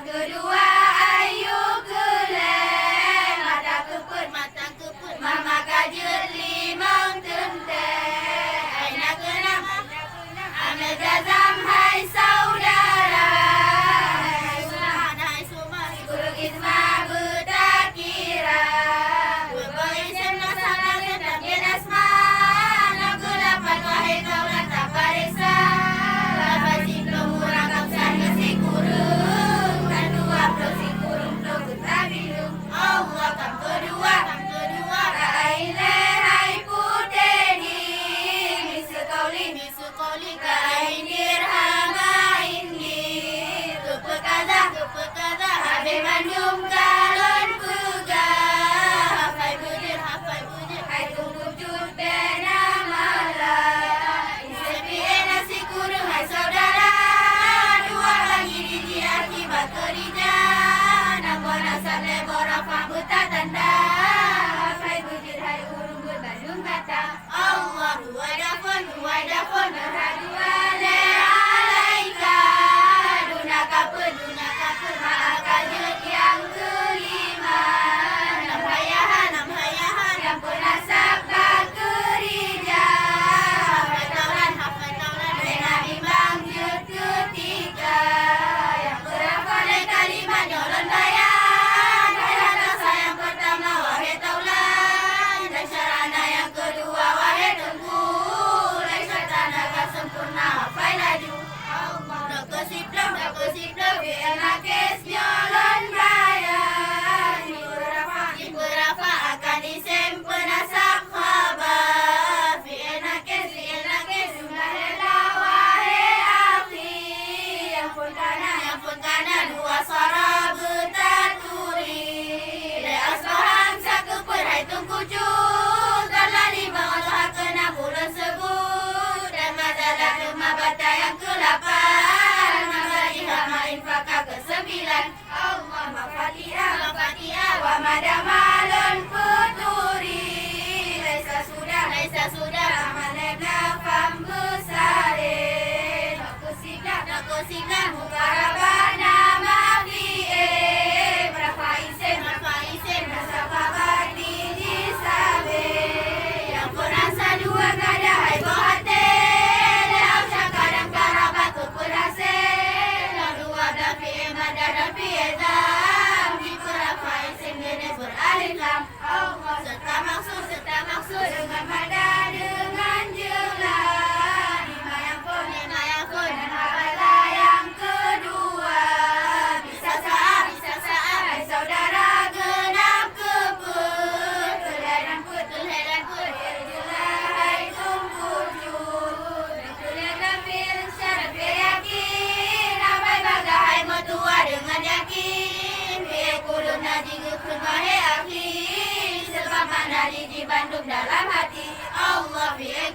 kedua ayu keleng, mata keput, mama kajut limang tenteng. Aina keenam, Amel Jazam hai saudara. Hai Suma, guru Isma bertakira. Berbaisem nasana tetap asma. Lagu lapan wahai kaulah tak pariksa. Lapan si pelurang kapsan si kurung. Dan dua pro si kurung pro kutabilung. Allah kam kedua. Kaile hai puteni. Misu kauli kainir hama ini. Tupu kaza habis mandum kalon puga. Hafai bujur hai tunggu cut bena malam. Sepi nasi kurung hai saudara. Dua lagi di akibat kerja. Nampon asap lebor apa buta tanda. Hafai bujur hai urung berbandung kata. Allah huwa dafon berhadu alaika. Duna kapur maakajut yang kelima. Nam hayahan yang penasab bakerija. Hafal taulan bena imam jut ketiga. Yang berhafal kalimat nyolon bayan. Hayat rasa yang pertama wahai taulan. Dan syarana yang kedua wahai tengku. Lai tenaga sempurna hafal laju. Nak kesiplau biar nakes nyolon bayan. Ibu Rafa akan disimpan asap khabar. Biar nakes jumlah rela wahai akhi. Yang pun kana dua suara bertaturi. Le asbahan sakupur hai tungku cus. Kalau lima Allah kena bulan sebut. Dan majalah rumah bata yang ke-8. Mabari hama infaka ke-9. Allah mafatihah wa madamalun puturi. Laisa sudah amalena fam besare. Nak kusiblah mukarabana mafi'e. Berapa isen nasabah badi jisabe. Yang perasa dua kada hai bohate. Leau syakadang karabat berhasil. Lalu ada fi'e madar dan fi'e zam. Di berapa isen jenis beralif lam. Allah serta maksud dengan madar dengan jelas. Lima yang pun dan hafalah yang kedua. Bisa saat hai saudara genap keput. Kelainan put jelah hai tumpul jut. Kuliah gafir syarat biar yakin. Abai baga hai metua dengan yakin. Biar kulun naji gukun wahai akhi. Sebab mana di Bandung dalam hati. Allah biar